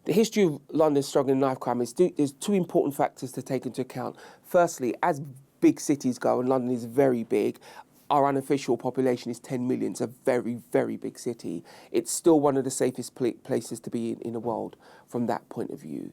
The history of London struggling knife crime is there's two important factors to take into account. Firstly, as big cities go, and London is very big, our unofficial population is 10 million. It's a very, very big city. It's still one of the safest places to be in the world from that point of view.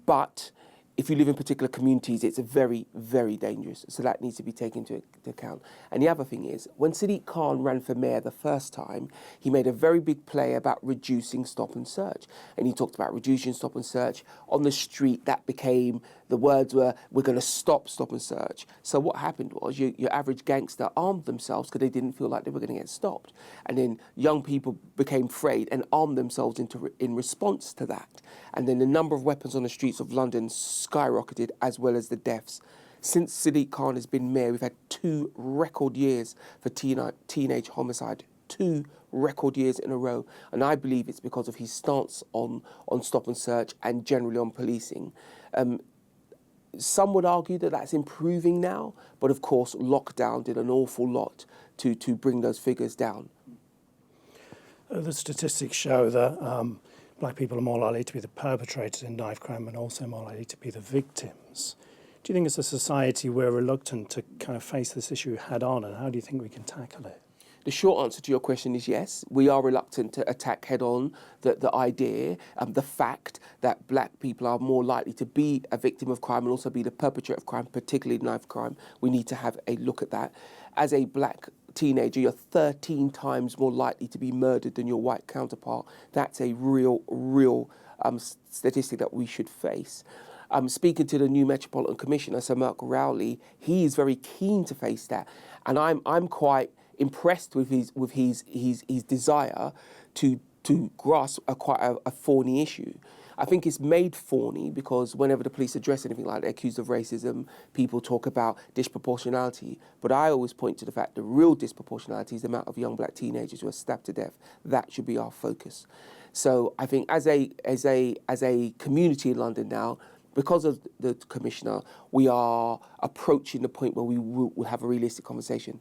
But if you live in particular communities, it's very, very dangerous. So that needs to be taken into account. And the other thing is, when Sadiq Khan ran for mayor the first time, he made a very big play about reducing stop and search. And he talked about reducing stop and search. On the street, that became, the words were, we're going to stop and search. So what happened was your average gangster armed themselves because they didn't feel like they were going to get stopped. And then young people became afraid and armed themselves in response to that. And then the number of weapons on the streets of London skyrocketed, as well as the deaths. Since Sadiq Khan has been mayor, we've had 2 record years for teenage homicide, 2 record years in a row. And I believe it's because of his stance on stop and search and generally on policing. Some would argue that that's improving now, but of course lockdown did an awful lot to bring those figures down. The statistics show that black people are more likely to be the perpetrators in knife crime and also more likely to be the victims. Do you think as a society we're reluctant to kind of face this issue head on, and how do you think we can tackle it? The short answer to your question is yes. We are reluctant to attack head on the idea, the fact that black people are more likely to be a victim of crime and also be the perpetrator of crime, particularly knife crime. We need to have a look at that. As a black teenager, you're 13 times more likely to be murdered than your white counterpart. That's a real statistic that we should face. Speaking to the new Metropolitan Commissioner, Sir Mark Rowley, he is very keen to face that, and I'm quite impressed with his desire to grasp quite a thorny issue. I think it's made thorny because whenever the police address anything like they're accused of racism, people talk about disproportionality. But I always point to the fact the real disproportionality is the amount of young black teenagers who are stabbed to death. That should be our focus. So I think as a community in London now, because of the Commissioner, we are approaching the point where we will have a realistic conversation.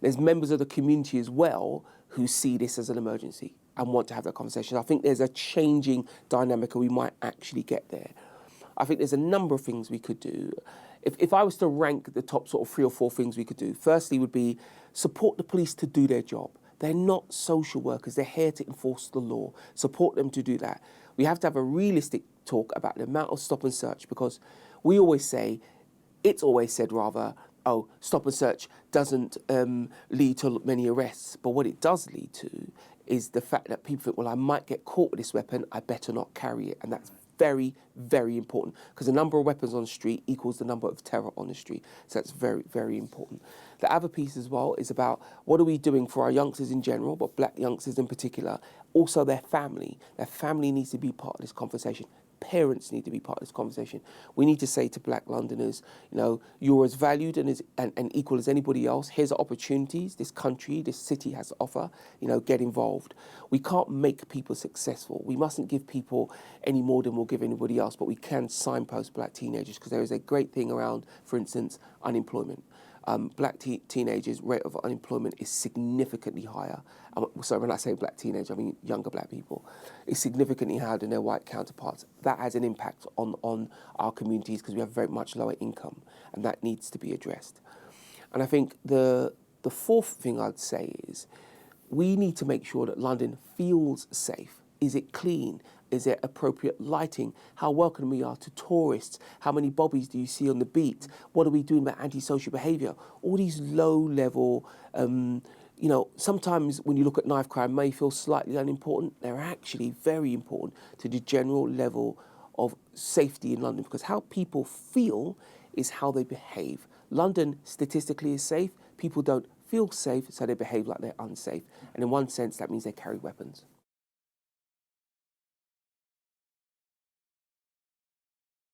There's members of the community as well who see this as an emergency and want to have that conversation. I think there's a changing dynamic and we might actually get there. I think there's a number of things we could do. If I was to rank the top sort of 3 or 4 things we could do, firstly would be support the police to do their job. They're not social workers, they're here to enforce the law. Support them to do that. We have to have a realistic talk about the amount of stop and search, because we always say, it's always said rather, oh, stop and search doesn't lead to many arrests. But what it does lead to is the fact that people think, well, I might get caught with this weapon, I better not carry it. And that's very, very important, because the number of weapons on the street equals the number of terror on the street. So that's very, very important. The other piece as well is about what are we doing for our youngsters in general, but black youngsters in particular, also their family. Their family needs to be part of this conversation. Parents need to be part of this conversation. We need to say to black Londoners, you know, you're as valued and equal as anybody else. Here's the opportunities this country, this city has to offer. You know, get involved. We can't make people successful. We mustn't give people any more than we'll give anybody else, but we can signpost black teenagers, because there is a great thing around, for instance, unemployment. Black teenagers' rate of unemployment is significantly higher. Sorry, when I say black teenagers, I mean younger black people. It's significantly higher than their white counterparts. That has an impact on our communities because we have very much lower income, and that needs to be addressed. And I think the fourth thing I'd say is we need to make sure that London feels safe. Is it clean? Is there appropriate lighting? How welcome we are to tourists? How many bobbies do you see on the beat? What are we doing about antisocial behaviour? All these low-level, you know, sometimes when you look at knife crime, may feel slightly unimportant. They're actually very important to the general level of safety in London, because how people feel is how they behave. London statistically is safe. People don't feel safe, so they behave like they're unsafe. And in one sense, that means they carry weapons.